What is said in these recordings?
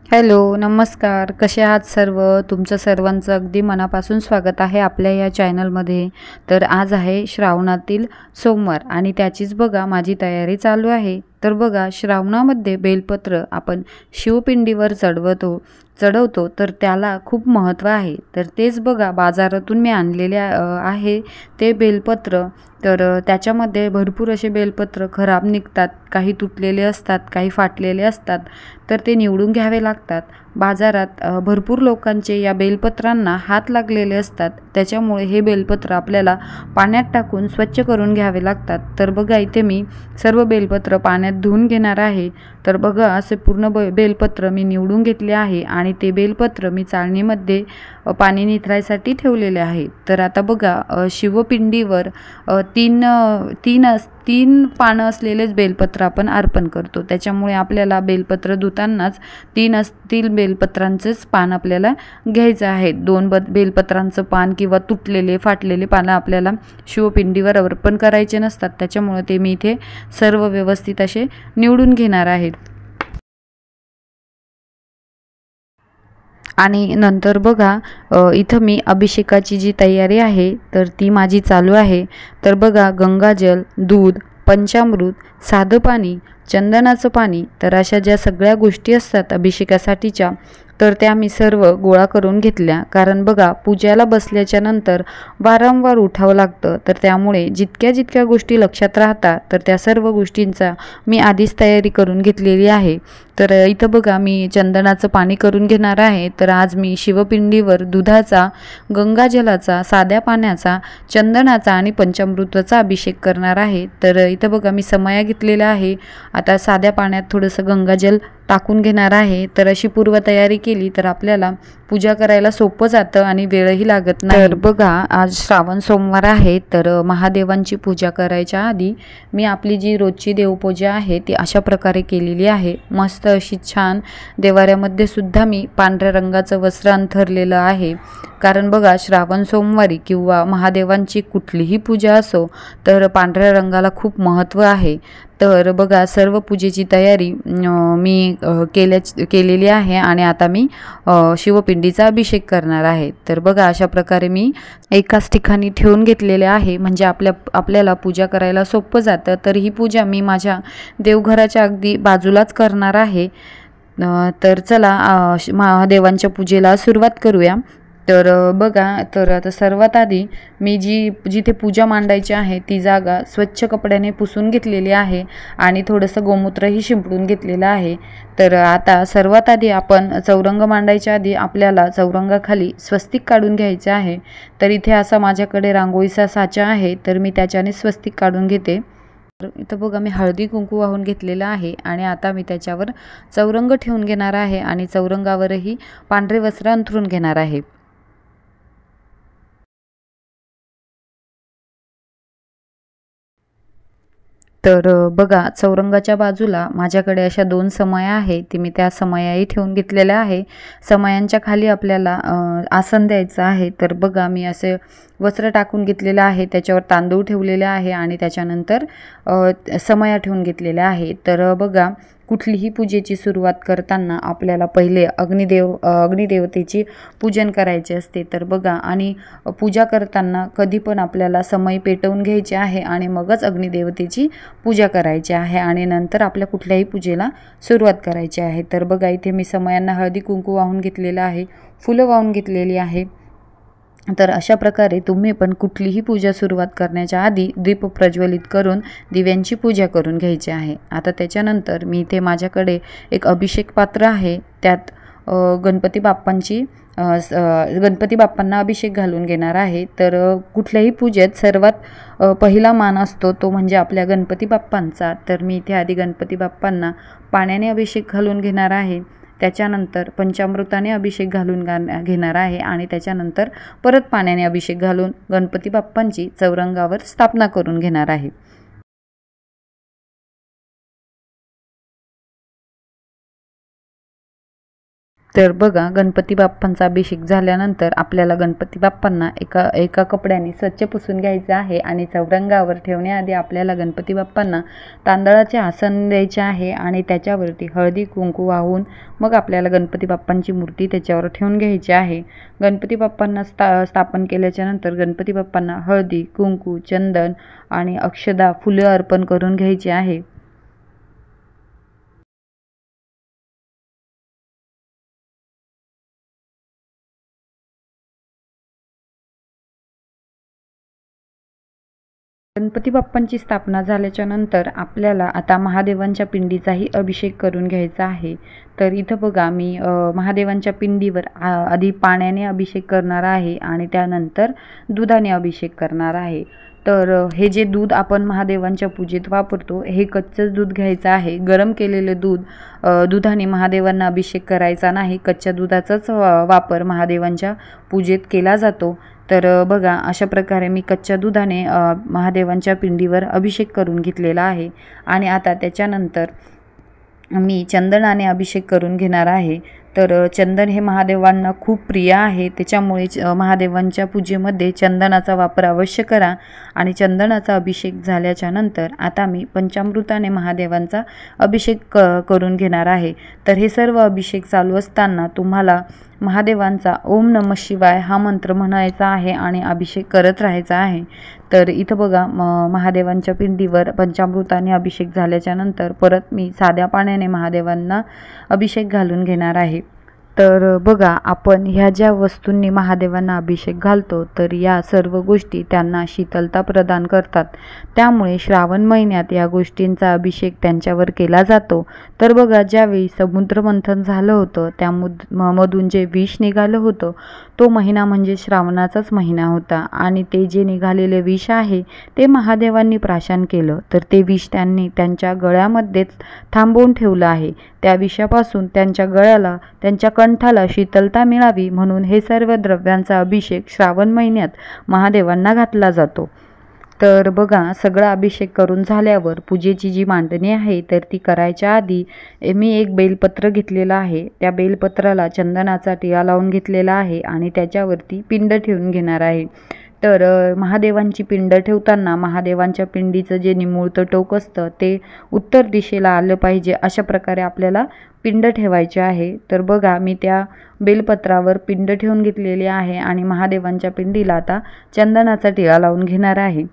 Hello, नमस्कार. कसे आहात सर्व? तुमचं सर्वांचं अगदी मनापासून स्वागत आहे आपल्या या चॅनलमध्ये. तर आज आहे श्रावणातील सोमवार आणि त्याचीच बघा माझी तयारी चालू आहे. तर बघा, श्रावणामध्ये बेलपत्र आपण शिवपिंडीवर चढवतो तर त्याला खूप महत्त्व आहे. तर तेच बघा बाजारातून मी आणलेले आहे ते बेलपत्र. तर त्याच्यामध्ये भरपूर असे बेलपत्र खराब निघतात, काही तुटलेले असतात, काही फाटलेले असतात. तर ते निवडून घ्यावे लागतात. बाजारात भरपूर लोकांचे या बेलपत्रांना हात लागलेले असतात. त्याच्यामुळे हे बेलपत्र आपल्याला पाण्यात टाकून स्वच्छ करून घ्यावे लागतात. तर बघा, इथे मी सर्व बेलपत्र पाण्यात धुवून घेणार आहे. तर बघा, असे पूर्ण बेलपत्र मी निवडून घेतले आहे आणि ते बेलपत्र मी चाळणीमध्ये पाणी निथळायसाठी ठेवलेले आहे. तर आता बघा, शिवपिंडीवर तीन तीन तीन पानं असलेलेच बेलपत्र आपण अर्पण करतो. त्याच्यामुळे आपल्याला बेलपत्र धुतानाच तीन बेलपत्रांचेच पान आपल्याला घ्यायचं आहे. दोन बेलपत्रांचं पान किंवा तुटलेले फाटलेले पानं आपल्याला शिवपिंडीवर अर्पण करायचे नसतात. त्याच्यामुळे ते मी इथे सर्व व्यवस्थित असे निवडून घेणार आहेत. आणि नंतर बघा, इथं मी अभिषेकाची जी तयारी आहे तर ती माझी चालू आहे. तर बघा, गंगाजल, दूध, पंचामृत, साधं पाणी, चंदनाचं पाणी, तर अशा ज्या सगळ्या गोष्टी असतात अभिषेकासाठीच्या, तर त्या मी सर्व गोळा करून घेतल्या. कारण बघा, पूजेला बसल्याच्या नंतर वारंवार उठावं लागतं. तर त्यामुळे जितक्या जितक्या गोष्टी लक्षात राहतात तर त्या सर्व गोष्टींचा मी आधीच तयारी करून घेतलेली आहे. तर इथं बघा, मी चंदनाचं पाणी करून घेणार आहे. तर आज मी शिवपिंडीवर दुधाचा, गंगाजलाचा, साध्या पाण्याचा, चंदनाचा आणि पंचामृताचा अभिषेक करणार आहे. तर इथं बघा, मी समया घेतलेला आहे. आता साध्या पाण्यात थोडंसं गंगाजल टाकून घेणार आहे. तर अशी पूर्वतयारी केली तर आपल्याला पूजा करायला सोपं जातं आणि वेळही लागत नाही. तर बघा, आज श्रावण सोमवार आहे. तर महादेवांची पूजा करायच्या आधी मी आपली जी रोजची देवपूजा आहे ती अशा प्रकारे केलेली आहे. मस्त अशी छान देवाऱ्यामध्ये सुद्धा मी पांढऱ्या रंगाचं वस्त्र अंथरलेलं आहे. कारण बघा, श्रावण सोमवारी किंवा महादेवांची कुठलीही पूजा असो तर पांढऱ्या रंगाला खूप महत्त्व आहे. तर बघा, सर्व पूजेची तयारी मी केलेली आहे आणि आता मी शिवपिंडीचा अभिषेक करणार आहे. तर बघा, अशा प्रकारे मी एकाच ठिकाणी ठेवून घेतलेले आहे, म्हणजे आपल्याला पूजा करायला सोपं जातं. तर ही पूजा मी माझ्या देवघराच्या अगदी बाजूलाच करणार आहे. तर चला, महादेवांच्या पूजेला सुरुवात करूया. तर बघा, तर आता सर्वात आधी मी जिथे पूजा मांडायची आहे ती जागा स्वच्छ कपड्याने पुसून घेतलेली आहे आणि थोडंसं गोमूत्रही शिंपडून घेतलेलं आहे. तर आता सर्वात आधी आपण चौरंग मांडायच्या आधी आपल्याला चौरंगाखाली स्वस्तिक काढून घ्यायचे आहे. तर इथे असा माझ्याकडे रांगोळीचा साचा आहे, तर मी त्याच्याने स्वस्तिक काढून घेते. तर इथं बघा, मी हळदी कुंकू वाहून घेतलेलं आहे आणि आता मी त्याच्यावर चौरंग ठेवून घेणार आहे आणि चौरंगावरही पांढरे वस्त्र अंथरून घेणार आहे. तर बघा, चौरंगाच्या बाजूला माझ्याकडे अशा 2 समया आहेत. ती मी त्या समयाही ठेवून घेतलेल्या आहे. समयांच्या खाली आपल्याला आसन द्यायचं आहे. तर बघा, मी असे वस्त्र टाकून घेतलेलं आहे, त्याच्यावर तांदूळ ठेवलेले आहे आणि त्याच्यानंतर समया ठेवून घेतलेल्या आहे. तर बघा, कुठलीही पूजेची सुरुवात करताना आपल्याला पहिले अग्निदेवतेची पूजन करायचे असते. तर बघा, आणि पूजा करताना कधी पण आपल्याला समई पेटवून घ्यायची आहे आणि मगच अग्निदेवतेची पूजा करायची आहे आणि नंतर आपल्या कुठल्याही पूजेला सुरुवात करायची आहे. तर बघा, इथे मी समयांना हळदी कुंकू वाहून घेतलेलं आहे, फुलं वाहून घेतलेली आहे. तर अशा प्रकारे तुम्ही पण कुठलीही पूजा सुरुवात करण्याच्या आधी दीप प्रज्वलित करून दिव्यांची पूजा करून घ्यायची आहे. आता त्याच्यानंतर मी इथे माझ्याकडे एक अभिषेक पात्र आहे, त्यात गणपती बाप्पांना अभिषेक घालून घेणार आहे. तर कुठल्याही पूजेत सर्वात पहिला मान असतो तो म्हणजे आपल्या गणपती बाप्पांचा. तर मी इथे आधी गणपती बाप्पांना पाण्याने अभिषेक घालून घेणार आहे, त्याच्यानंतर पंचामृताने अभिषेक घालून घेणार आहे आणि त्याच्यानंतर परत पाण्याने अभिषेक घालून गणपती बाप्पांची चौरंगावर स्थापना करून घेणार आहे. तर बघा, गणपती बाप्पांचा अभिषेक झाल्यानंतर आपल्याला गणपती बाप्पांना एका कपड्याने स्वच्छ पुसून घ्यायचं आहे आणि चौरंगावर ठेवण्याआधी आपल्याला गणपती बाप्पांना तांदळाचे आसन द्यायचे आहे आणि त्याच्यावरती हळदी कुंकू वाहून मग आपल्याला गणपती बाप्पांची मूर्ती त्याच्यावर ठेवून घ्यायची आहे। गणपती बाप्पांना स्थापन केल्याच्या नंतर गणपती बाप्पांना हळदी कुंकू चंदन आणि अक्षदा फुलं अर्पण करून घ्यायची आहे। गणपती बाप्पांची स्थापना झाल्याच्या नंतर आपल्याला आता महादेवांच्या पिंडीचाही अभिषेक करून घ्यायचा आहे। तर इथं बघा, मी महादेवांच्या पिंडीवर आधी पाण्याने अभिषेक करणार आहे आणि त्यानंतर दुधाने अभिषेक करणार आहे। तर हे जे दूध आपण महादेवांच्या पूजेत वापरतो हे कच्चंच दूध घ्यायचं आहे। गरम केलेलं दुधाने महादेवांना अभिषेक करायचा नाही, कच्च्या दुधाचाच वापर महादेवांच्या पूजेत केला जातो। तर बघा, अशा प्रकारे मी कच्च्या दुधाने महादेवांच्या पिंडीवर अभिषेक करून घेतलेला आहे आणि आता त्याच्यानंतर मी चंदनाने अभिषेक करून घेणार आहे। तर चंदन हे महादेवांना खूप प्रिय आहे, त्याच्यामुळे महादेवांच्या पूजेमध्ये चंदनाचा वापर अवश्य करा। आणि चंदनाचा अभिषेक झाल्याच्या नंतर आता मी पंचामृताने महादेवांचा अभिषेक करून घेणार आहे। तर हे सर्व अभिषेक चालू असताना तुम्हाला महादेवांचा ओम नमः शिवाय हा मंत्र म्हणायचा आहे आणि अभिषेक करत राहायचा आहे। तर इथं बघा, महादेवांच्या पिंडीवर पंचामृताने अभिषेक झाल्याच्या नंतर परत मी साध्या पाण्याने महादेवांना अभिषेक घालून घेणार आहे। तर बघा, आपण ह्या ज्या वस्तूंनी महादेवांना अभिषेक घालतो तर या सर्व गोष्टी त्यांना शीतलता प्रदान करतात, त्यामुळे श्रावण महिन्यात या गोष्टींचा अभिषेक त्यांच्यावर केला जातो। तर बघा, ज्यावेळी समुद्रमंथन झालं होतं त्यामधून जे विष निघालं होतं तो महिना म्हणजे श्रावणाचाच महिना होता आणि ते जे निघालेले विष आहे ते महादेवांनी प्राशन केलं। तर ते विष त्यांनी त्यांच्या गळ्यामध्येच थांबवून ठेवलं आहे। त्या विषापासून त्यांच्या गळ्याला, त्यांच्या कंठाला शीतलता मिळावी म्हणून हे सर्व द्रव्यांचा अभिषेक श्रावण महिन्यात महादेवांना घातला जातो। तर बघा, सगळा अभिषेक करून झाल्यावर पूजेची जी मांडणी आहे तर ती करायच्या आधी मी एक बेलपत्र घेतलेलं आहे। त्या बेलपत्राला चंदनाचा टिळा लावून घेतलेला आहे आणि त्याच्यावरती पिंड ठेवून घेणार आहे। तर महादेवांची पिंड ठेवताना महादेवांच्या पिंडीचं जे निमुळतं टोक असतं ते उत्तर दिशेला आलं पाहिजे, अशा प्रकारे आपल्याला पिंड ठेवायचे आहे। तर बघा, मी त्या बेलपत्रावर पिंड ठेवून घेतलेली आहे आणि महादेवांच्या पिंडीला आता चंदनाचा टिळा लावून घेणार आहे।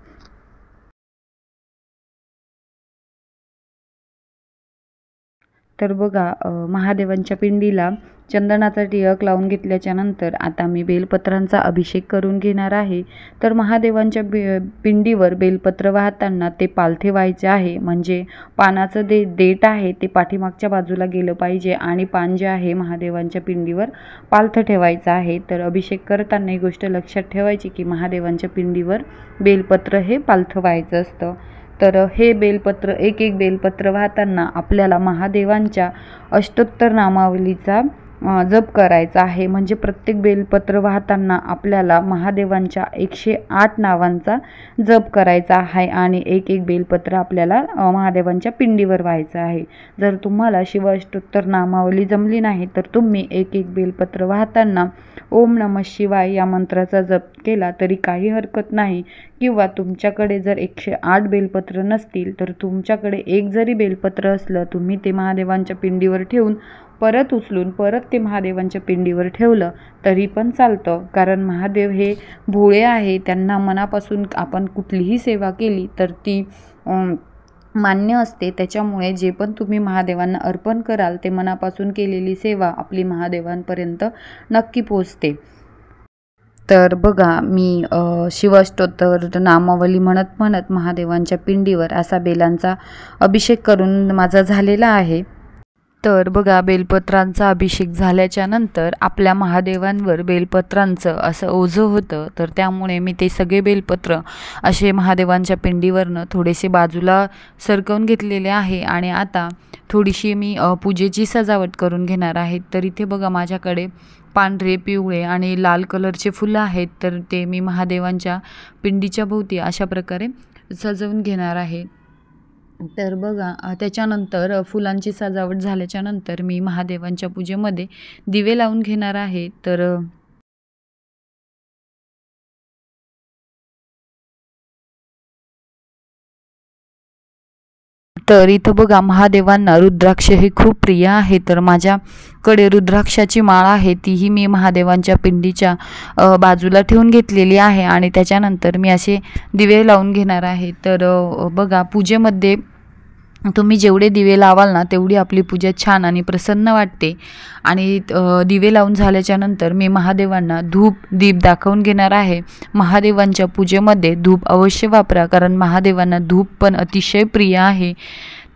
तर बघा, महादेवांच्या पिंडीला चंदनाचा टिळक लावून घेतल्याच्या नंतर आता मी बेलपत्रांचा अभिषेक करून घेणार आहे। तर महादेवांच्या पिंडीवर बेलपत्र वाहताना ते पालथे व्हायचे आहे, म्हणजे पानाचं देठ आहे ते पाठीमागच्या बाजूला गेलं पाहिजे आणि पान जे आहे महादेवांच्या पिंडीवर पालथं ठेवायचं आहे। तर अभिषेक करताना ही गोष्ट लक्षात ठेवायची की महादेवांच्या पिंडीवर बेलपत्र हे पालथं व्हायचं असतं। तर हे बेलपत्र एक बेलपत्र वाहताना आपल्याला महादेवांच्या अष्टोत्तर नामावलीचा जप करायचा आहे, म्हणजे प्रत्येक बेलपत्र वाहताना आपल्याला महादेवांच्या 108 नावांचा जप करायचा आहे आणि एक बेलपत्र आपल्याला महादेवांच्या पिंडीवर व्हायचं आहे। जर तुम्हाला शिव अष्टोत्तर नामावली जमली नाही तर तुम्ही एक बेलपत्र वाहताना ओम नमः शिवाय या मंत्राचा जप केला तरी काही हरकत नाही, किंवा तुमच्याकडे जर 108 बेलपत्र नसतील तर तुमच्याकडे एक जरी बेलपत्र असलं तुम्ही ते महादेवांच्या पिंडीवर ठेवून परत उचलून परत ते महादेवांच्या पिंडीवर ठेवलं तरी पण चालतं, कारण महादेव हे भोळे आहे, त्यांना मनापासून आपण कुठलीही सेवा केली तर ती मान्य असते। त्याच्यामुळे जे पण तुम्ही महादेवांना अर्पण कराल ते मनापासून केलेली सेवा आपली महादेवांपर्यंत नक्की पोचते। तर बघा, मी शिवाष्टोत्तर नामावली म्हणत म्हणत महादेवांच्या पिंडीवर असा बेलांचा अभिषेक करून माझा झालेला आहे। तर बघा, बेलपत्रांचा अभिषेक झाल्याच्या नंतर आपल्या महादेवांवर बेलपत्रांचं असं ओझं होतं, तर त्यामुळे मी ते सगळे बेलपत्र असे महादेवांच्या पिंडीवरनं थोडेसे बाजूला सरकवून घेतलेले आहे आणि आता थोडीशी मी पूजेची सजावट करून घेणार आहे। तर इथे बघा, माझ्याकडे पांढरे, पिवळे आणि लाल कलरचे फुलं आहेत, तर ते मी महादेवांच्या पिंडीच्या भोवती अशा प्रकारे सजवून घेणार आहे। तर बघा त्याच्यानंतर फुलांची सजावट झाल्याच्यानंतर मी महादेवांच्या पूजेमध्ये दिवे लावून घेणार आहे. तर इथं बघा महादेवांना रुद्राक्ष हे खूप प्रिय आहे. तर माझ्याकडे रुद्राक्षाची माळ आहे, तीही मी महादेवांच्या पिंडीच्या बाजूला ठेवून घेतलेली आहे आणि त्याच्यानंतर मी असे दिवे लावून घेणार आहे. तर बघा पूजेमध्ये तुम्ही जेवढे दिवे लावाल ना तेवढी आपली पूजा छान आणि प्रसन्न वाटते. आणि दिवे लावून झाल्याच्यानंतर मी महादेवांना धूप दीप दाखवून घेणार आहे. महादेवांच्या पूजेमध्ये धूप अवश्य वापरा, कारण महादेवांना धूप पण अतिशय प्रिय आहे.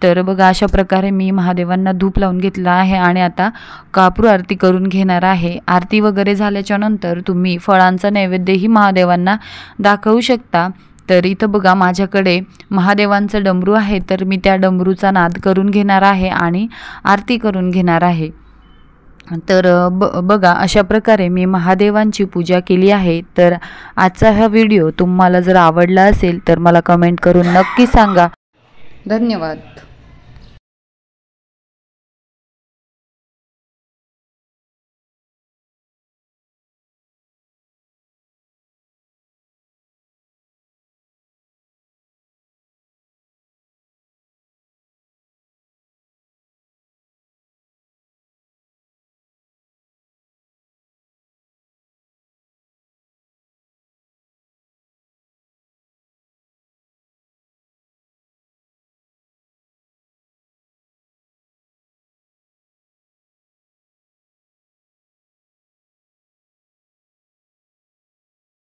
तर बघा अशा प्रकारे मी महादेवांना धूप लावून घेतला आहे आणि आता कापूर आरती करून घेणार आहे. आरती वगैरे झाल्याच्यानंतर तुम्ही फळांचा नैवेद्यही महादेवांना दाखवू शकता. तर इथं बघा माझ्याकडे महादेवांचं डमरू आहे, तर मी त्या डमरूचा नाद करून घेणार आहे आणि आरती करून घेणार आहे. तर बघा अशा प्रकारे मी महादेवांची पूजा केली आहे. तर आजचा हा व्हिडिओ तुम्हाला जर आवडला असेल तर मला कमेंट करून नक्की सांगा. धन्यवाद.